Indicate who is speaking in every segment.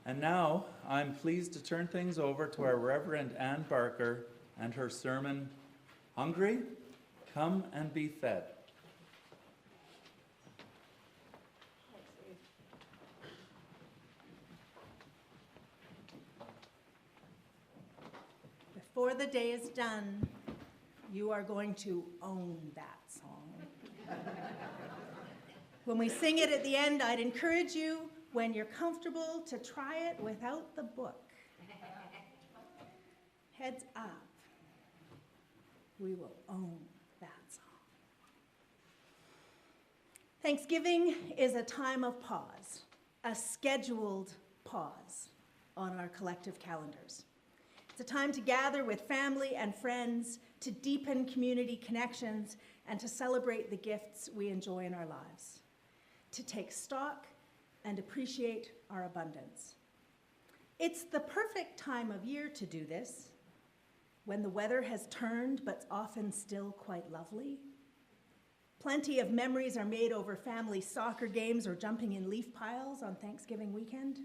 Speaker 1: And now I'm pleased to turn things over to our Reverend Ann Barker and her sermon, Hungry? Come and be fed.
Speaker 2: Before the day is done, you are going to own that song. When we sing it at the end, I'd encourage you, when you're comfortable, to try it without the book. Heads up. We will own that song. Thanksgiving is a time of pause, a scheduled pause on our collective calendars. It's a time to gather with family and friends, to deepen community connections, and to celebrate the gifts we enjoy in our lives, to take stock and appreciate our abundance. It's the perfect time of year to do this, when the weather has turned but's often still quite lovely. Plenty of memories are made over family soccer games or jumping in leaf piles on Thanksgiving weekend.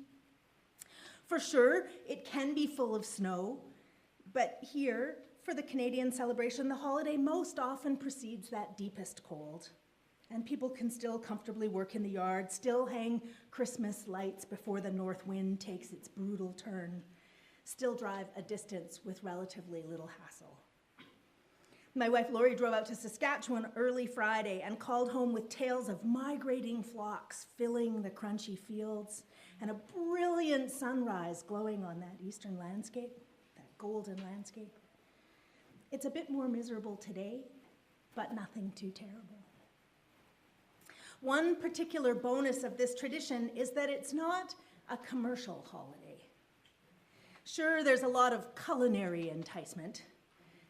Speaker 2: For sure, it can be full of snow, but here, for the Canadian celebration, the holiday most often precedes that deepest cold, and people can still comfortably work in the yard, still hang Christmas lights before the north wind takes its brutal turn, still drive a distance with relatively little hassle. My wife Lori drove out to Saskatchewan early Friday and called home with tales of migrating flocks filling the crunchy fields and a brilliant sunrise glowing on that eastern landscape, that golden landscape. It's a bit more miserable today, but nothing too terrible. One particular bonus of this tradition is that it's not a commercial holiday. Sure, there's a lot of culinary enticement,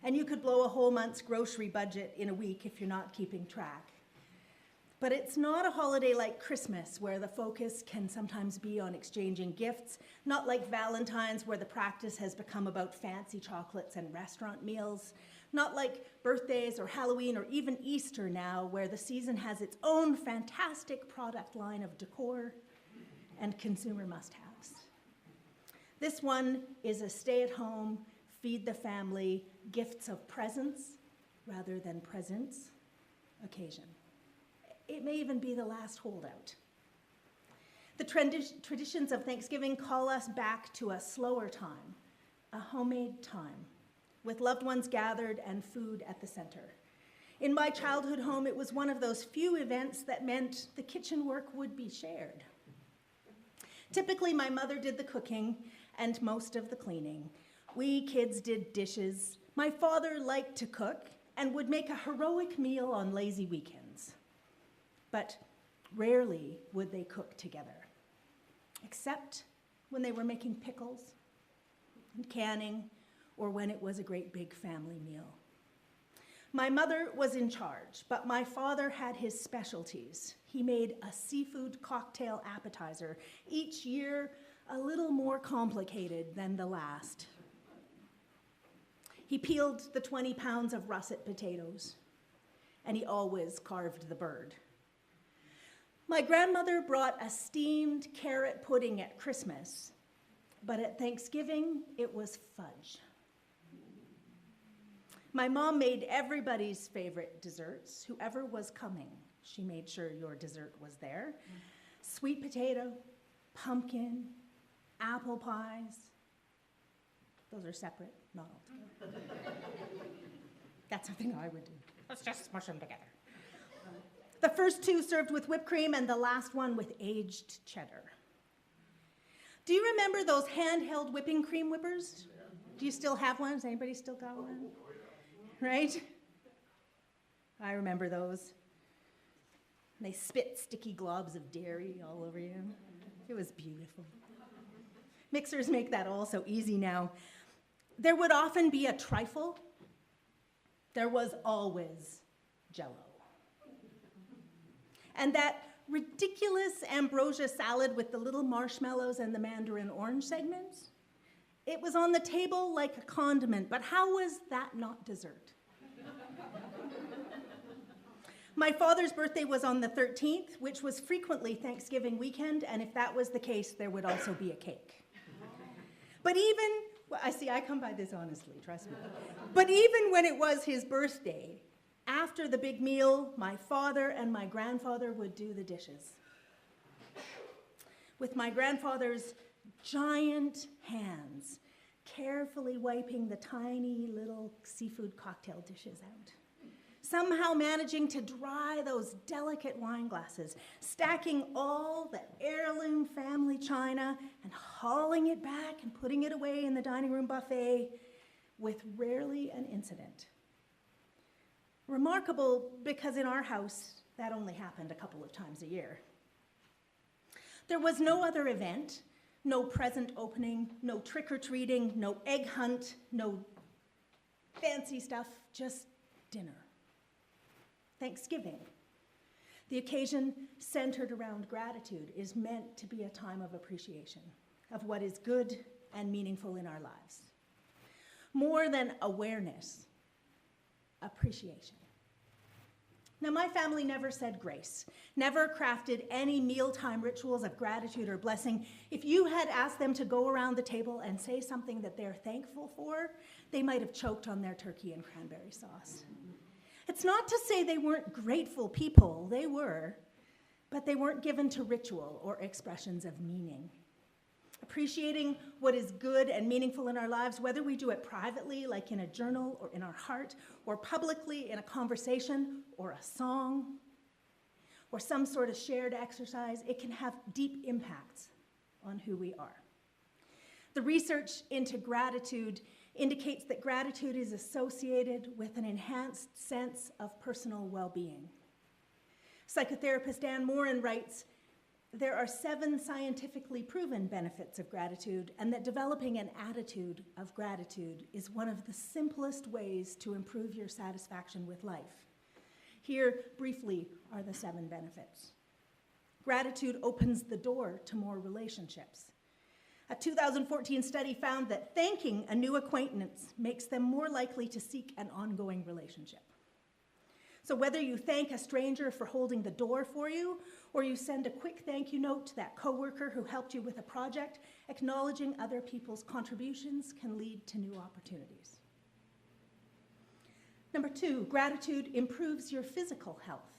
Speaker 2: and you could blow a whole month's grocery budget in a week if you're not keeping track. But it's not a holiday like Christmas, where the focus can sometimes be on exchanging gifts, not like Valentine's, where the practice has become about fancy chocolates and restaurant meals, not like birthdays or Halloween or even Easter now, where the season has its own fantastic product line of decor and consumer must-haves. This one is a stay-at-home, feed the family, gifts of presents rather than presents occasion. It may even be the last holdout. The traditions of Thanksgiving call us back to a slower time, a homemade time, with loved ones gathered and food at the center. In my childhood home, it was one of those few events that meant the kitchen work would be shared. Typically, my mother did the cooking and most of the cleaning. We kids did dishes. My father liked to cook and would make a heroic meal on lazy weekends. But rarely would they cook together, except when they were making pickles and canning, or when it was a great big family meal. My mother was in charge, but my father had his specialties. He made a seafood cocktail appetizer, each year a little more complicated than the last. He peeled the 20 pounds of russet potatoes, and he always carved the bird. My grandmother brought a steamed carrot pudding at Christmas, but at Thanksgiving, it was fudge. My mom made everybody's favorite desserts, whoever was coming. She made sure your dessert was there. Sweet potato, pumpkin, apple pies. Those are separate, not all together. That's something I would do. Let's just smush them together. The first two served with whipped cream and the last one with aged cheddar. Do you remember those handheld whipping cream whippers? Do you still have one? Has anybody still got one? Right? I remember those. They spit sticky globs of dairy all over you. It was beautiful. Mixers make that all so easy now. There would often be a trifle. There was always Jell-O. And that ridiculous ambrosia salad with the little marshmallows and the mandarin orange segments, it was on the table like a condiment, but how was that not dessert? My father's birthday was on the 13th, which was frequently Thanksgiving weekend, and if that was the case, there would also be a cake. But even, well, I come by this honestly, trust me. But even when it was his birthday, after the big meal, my father and my grandfather would do the dishes. With my grandfather's giant hands, carefully wiping the tiny little seafood cocktail dishes out. Somehow managing to dry those delicate wine glasses, stacking all the heirloom family china and hauling it back and putting it away in the dining room buffet with rarely an incident. Remarkable because in our house, that only happened a couple of times a year. There was no other event, no present opening, no trick-or-treating, no egg hunt, no fancy stuff, just dinner. Thanksgiving. The occasion centered around gratitude is meant to be a time of appreciation of what is good and meaningful in our lives. More than awareness, appreciation. Now, my family never said grace, never crafted any mealtime rituals of gratitude or blessing. If you had asked them to go around the table and say something that they're thankful for, they might have choked on their turkey and cranberry sauce. It's not to say they weren't grateful people, they were, but they weren't given to ritual or expressions of meaning. Appreciating what is good and meaningful in our lives, whether we do it privately, like in a journal or in our heart, or publicly in a conversation or a song, or some sort of shared exercise, it can have deep impacts on who we are. The research into gratitude indicates that gratitude is associated with an enhanced sense of personal well-being. Psychotherapist Dan Morin writes, there are 7 scientifically proven benefits of gratitude, and that developing an attitude of gratitude is one of the simplest ways to improve your satisfaction with life. Here, briefly, are the 7 benefits. Gratitude opens the door to more relationships. A 2014 study found that thanking a new acquaintance makes them more likely to seek an ongoing relationship. So whether you thank a stranger for holding the door for you, or you send a quick thank you note to that coworker who helped you with a project, acknowledging other people's contributions can lead to new opportunities. Number 2, gratitude improves your physical health.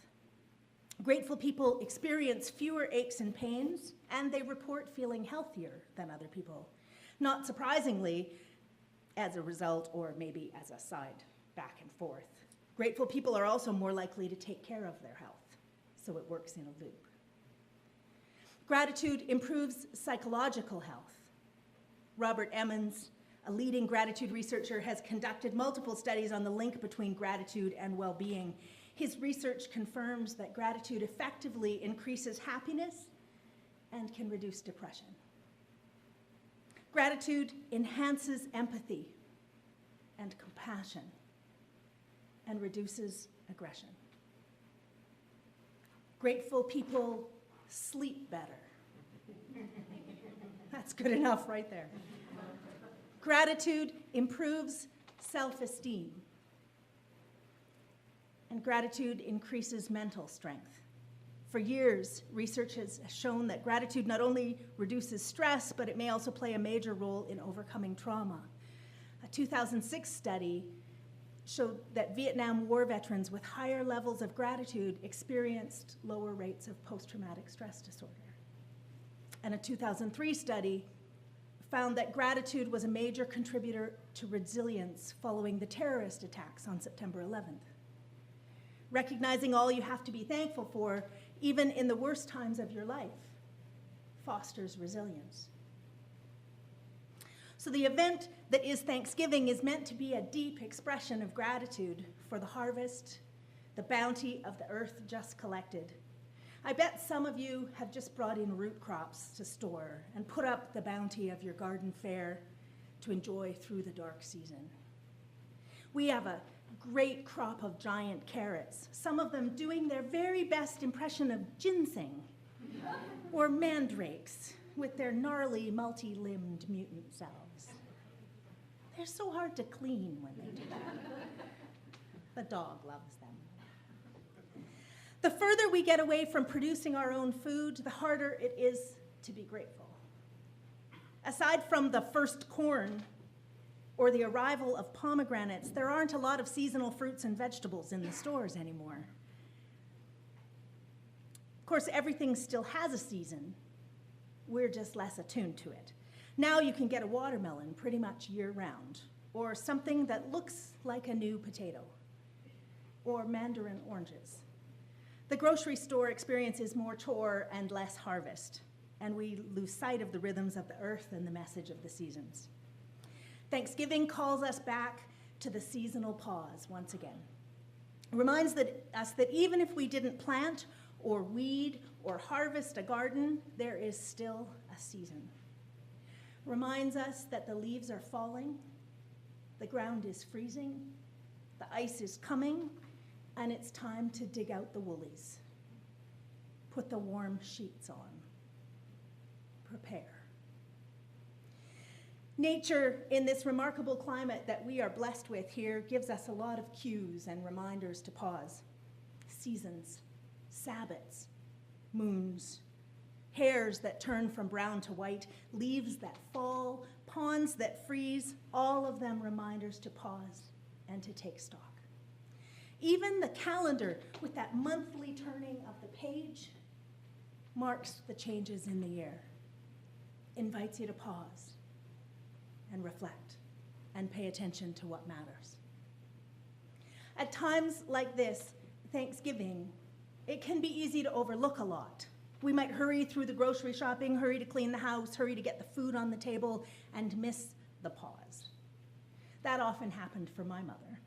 Speaker 2: Grateful people experience fewer aches and pains, and they report feeling healthier than other people. Not surprisingly, as a result, or maybe as a side back and forth, grateful people are also more likely to take care of their health, so it works in a loop. Gratitude improves psychological health. Robert Emmons, a leading gratitude researcher, has conducted multiple studies on the link between gratitude and well-being. His research confirms that gratitude effectively increases happiness and can reduce depression. Gratitude enhances empathy and compassion and reduces aggression. Grateful people sleep better. That's good enough right there. Gratitude improves self-esteem. And gratitude increases mental strength. For years, research has shown that gratitude not only reduces stress, but it may also play a major role in overcoming trauma. A 2006 study showed that Vietnam War veterans with higher levels of gratitude experienced lower rates of post-traumatic stress disorder. And a 2003 study found that gratitude was a major contributor to resilience following the terrorist attacks on September 11th. Recognizing all you have to be thankful for, even in the worst times of your life, fosters resilience. So the event that is Thanksgiving is meant to be a deep expression of gratitude for the harvest, the bounty of the earth just collected. I bet some of you have just brought in root crops to store and put up the bounty of your garden fare to enjoy through the dark season. We have a great crop of giant carrots, some of them doing their very best impression of ginseng, or mandrakes with their gnarly, multi-limbed mutant selves. They're so hard to clean when they do that. The dog loves them. The further we get away from producing our own food, the harder it is to be grateful. Aside from the first corn or the arrival of pomegranates, there aren't a lot of seasonal fruits and vegetables in the stores anymore. Of course, everything still has a season. We're just less attuned to it. Now you can get a watermelon pretty much year-round, or something that looks like a new potato, or mandarin oranges. The grocery store experience is more chore and less harvest, and we lose sight of the rhythms of the earth and the message of the seasons. Thanksgiving calls us back to the seasonal pause once again. It reminds us that even if we didn't plant or weed or harvest a garden, there is still a season. Reminds us that the leaves are falling, the ground is freezing, the ice is coming, and it's time to dig out the woolies. Put the warm sheets on. Prepare. Nature, in this remarkable climate that we are blessed with here, gives us a lot of cues and reminders to pause. Seasons, Sabbats, moons, hairs that turn from brown to white, leaves that fall, ponds that freeze, all of them reminders to pause and to take stock. Even the calendar, with that monthly turning of the page, marks the changes in the year, invites you to pause and reflect and pay attention to what matters. At times like this, Thanksgiving, it can be easy to overlook a lot. We might hurry through the grocery shopping, hurry to clean the house, hurry to get the food on the table, and miss the pause. That often happened for my mother.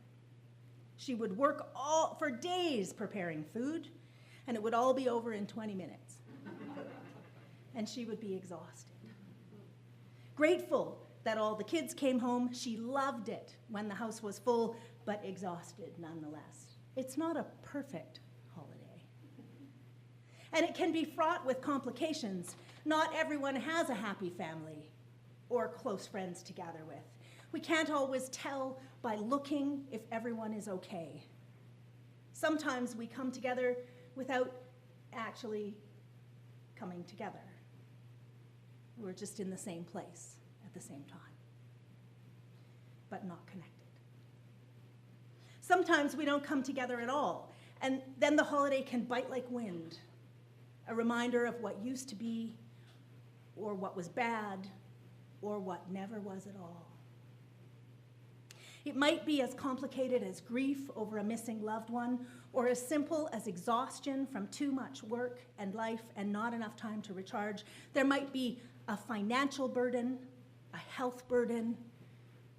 Speaker 2: She would work for days preparing food, and it would all be over in 20 minutes. And she would be exhausted. Grateful that all the kids came home, she loved it when the house was full, but exhausted nonetheless. It's not a perfect holiday. And it can be fraught with complications. Not everyone has a happy family or close friends to gather with. We can't always tell by looking if everyone is okay. Sometimes we come together without actually coming together. We're just in the same place at the same time, but not connected. Sometimes we don't come together at all, and then the holiday can bite like wind, a reminder of what used to be, or what was bad, or what never was at all. It might be as complicated as grief over a missing loved one, or as simple as exhaustion from too much work and life and not enough time to recharge. There might be a financial burden, a health burden,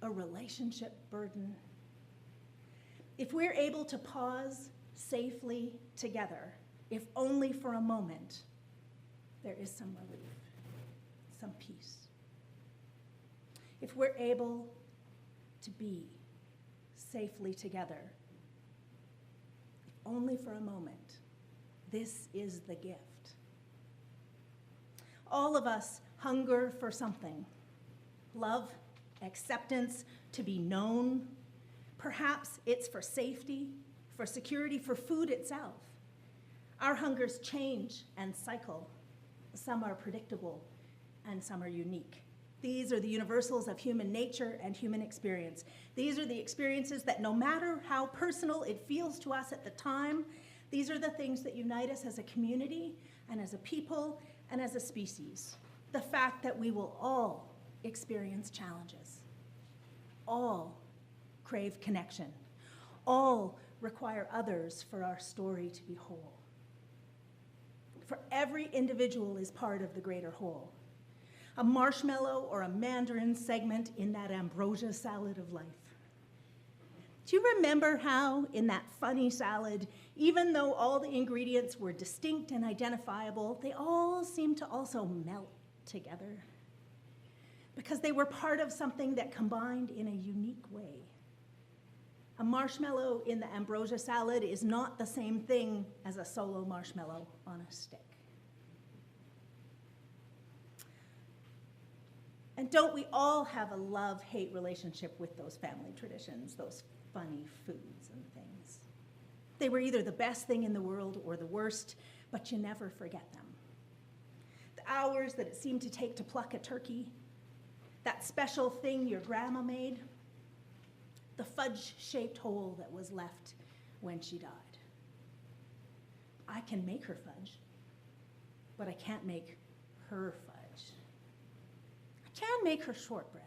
Speaker 2: a relationship burden. If we're able to pause safely together, if only for a moment, there is some relief, some peace. If we're able to be safely together, if only for a moment, this is the gift. All of us hunger for something. Love, acceptance, to be known. Perhaps it's for safety, for security, for food itself. Our hungers change and cycle. Some are predictable and some are unique. These are the universals of human nature and human experience. These are the experiences that no matter how personal it feels to us at the time, these are the things that unite us as a community and as a people and as a species. The fact that we will all experience challenges, all crave connection, all require others for our story to be whole. For every individual is part of the greater whole. A marshmallow or a mandarin segment in that ambrosia salad of life. Do you remember how, in that funny salad, even though all the ingredients were distinct and identifiable, they all seemed to also melt together? Because they were part of something that combined in a unique way. A marshmallow in the ambrosia salad is not the same thing as a solo marshmallow on a stick. And don't we all have a love-hate relationship with those family traditions, those funny foods and things? They were either the best thing in the world or the worst, but you never forget them. The hours that it seemed to take to pluck a turkey, that special thing your grandma made, the fudge-shaped hole that was left when she died. I can make her fudge, but I can't make her fudge. I can make her shortbread,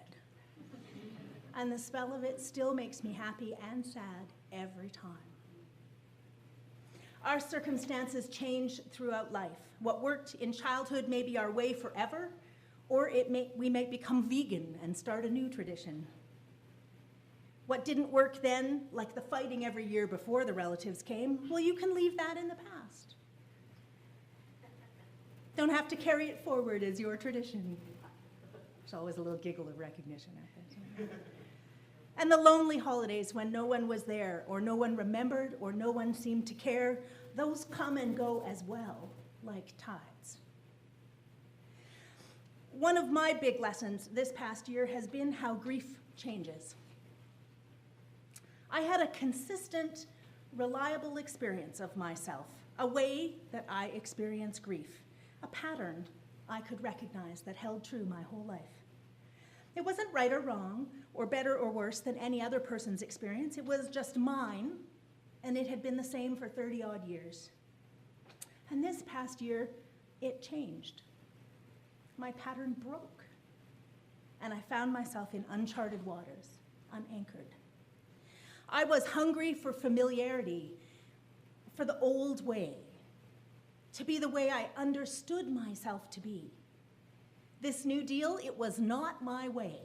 Speaker 2: and the smell of it still makes me happy and sad every time. Our circumstances change throughout life. What worked in childhood may be our way forever, or we may become vegan and start a new tradition. What didn't work then, like the fighting every year before the relatives came, well, you can leave that in the past. Don't have to carry it forward as your tradition. There's always a little giggle of recognition out there. And the lonely holidays when no one was there, or no one remembered, or no one seemed to care, those come and go as well, like tides. One of my big lessons this past year has been how grief changes. I had a consistent, reliable experience of myself, a way that I experience grief, a pattern I could recognize that held true my whole life. It wasn't right or wrong, or better or worse than any other person's experience. It was just mine, and it had been the same for 30-odd years. And this past year, it changed. My pattern broke, and I found myself in uncharted waters, unanchored. I was hungry for familiarity, for the old way, to be the way I understood myself to be. This new deal, it was not my way,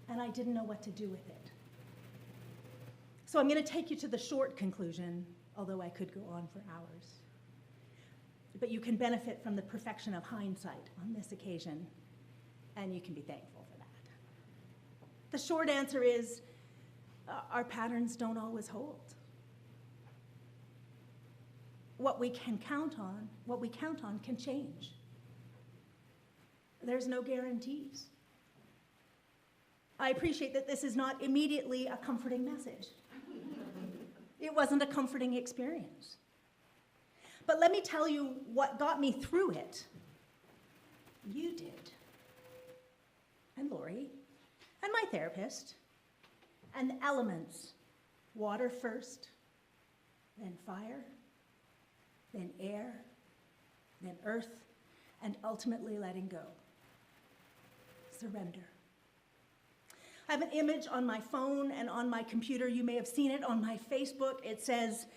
Speaker 2: and I didn't know what to do with it. So I'm going to take you to the short conclusion, although I could go on for hours. But you can benefit from the perfection of hindsight on this occasion, and you can be thankful for that. The short answer is, our patterns don't always hold. What we count on can change. There's no guarantees. I appreciate that this is not immediately a comforting message. It wasn't a comforting experience. But let me tell you what got me through it. You did. And Lori, and my therapist, and the elements. Water first, then fire, then air, then earth, and ultimately letting go. Surrender. I have an image on my phone and on my computer. You may have seen it on my Facebook. It says,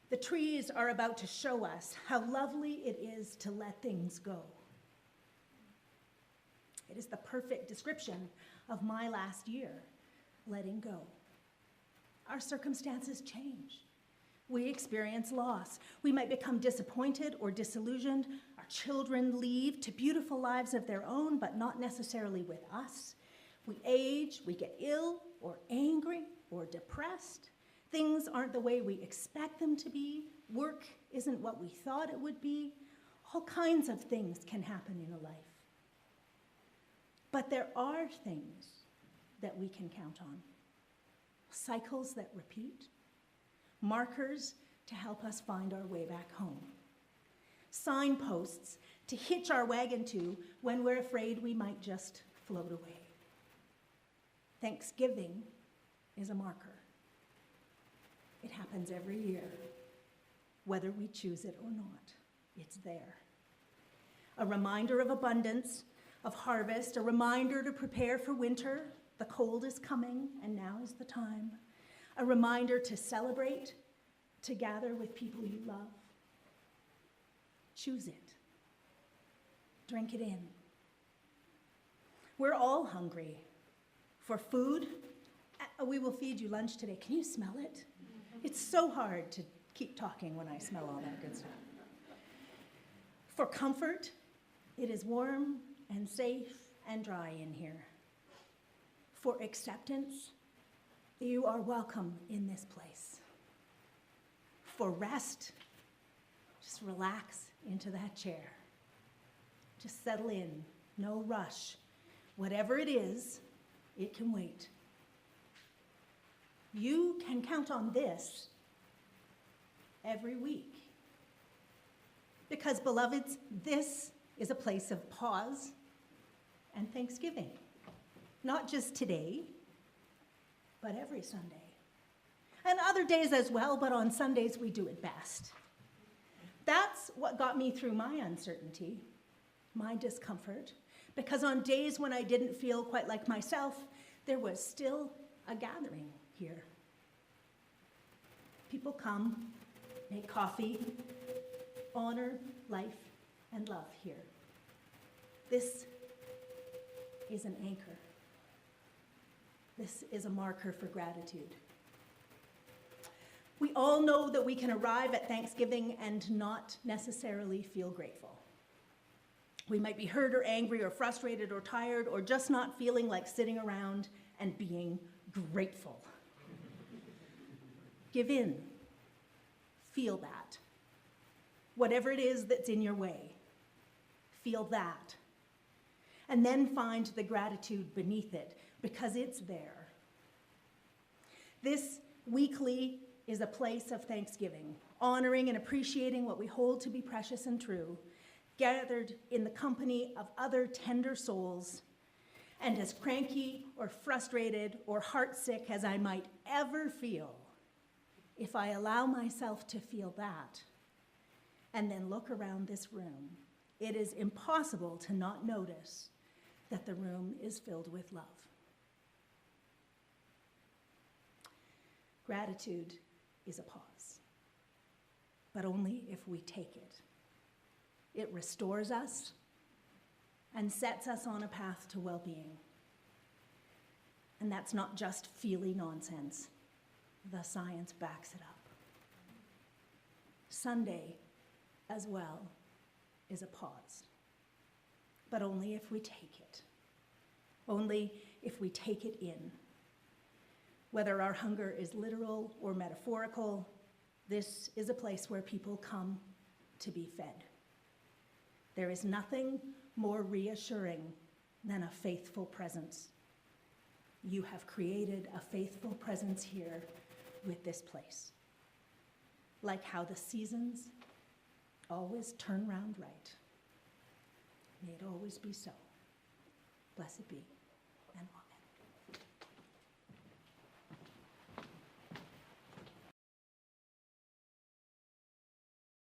Speaker 2: "The trees are about to show us how lovely it is to let things go." It is the perfect description of my last year, letting go. Our circumstances change. We experience loss. We might become disappointed or disillusioned. Our children leave to beautiful lives of their own, but not necessarily with us. We age, we get ill or angry or depressed. Things aren't the way we expect them to be. Work isn't what we thought it would be. All kinds of things can happen in a life. But there are things that we can count on. Cycles that repeat. Markers to help us find our way back home. Signposts to hitch our wagon to when we're afraid we might just float away. Thanksgiving is a marker. It happens every year, whether we choose it or not. It's there. A reminder of abundance, of harvest, a reminder to prepare for winter. The cold is coming, and now is the time. A reminder to celebrate, to gather with people you love. Choose it. Drink it in. We're all hungry for food. We will feed you lunch today. Can you smell it? It's so hard to keep talking when I smell all that good stuff. For comfort, it is warm and safe and dry in here. For acceptance, you are welcome in this place. For rest, just relax into that chair. Just settle in, no rush. Whatever it is, it can wait. You can count on this every week. Because, beloveds, this is a place of pause and thanksgiving. Not just today, but every Sunday. And other days as well, but on Sundays we do it best. That's what got me through my uncertainty, my discomfort, because on days when I didn't feel quite like myself, there was still a gathering here. People come, make coffee, honor life and love here. This is an anchor. This is a marker for gratitude. We all know that we can arrive at Thanksgiving and not necessarily feel grateful. We might be hurt or angry or frustrated or tired or just not feeling like sitting around and being grateful. Give in. Feel that. Whatever it is that's in your way, feel that. And then find the gratitude beneath it, because it's there. This weekly is a place of thanksgiving, honoring and appreciating what we hold to be precious and true, gathered in the company of other tender souls. And as cranky or frustrated or heartsick as I might ever feel, if I allow myself to feel that, and then look around this room, it is impossible to not notice that the room is filled with love. Gratitude is a pause, but only if we take it. It restores us and sets us on a path to well-being. And that's not just feely nonsense. The science backs it up. Sunday, as well, is a pause, but only if we take it. Only if we take it in. Whether our hunger is literal or metaphorical, this is a place where people come to be fed. There is nothing more reassuring than a faithful presence. You have created a faithful presence here with this place. Like how the seasons always turn round right. May it always be so. Blessed be and amen.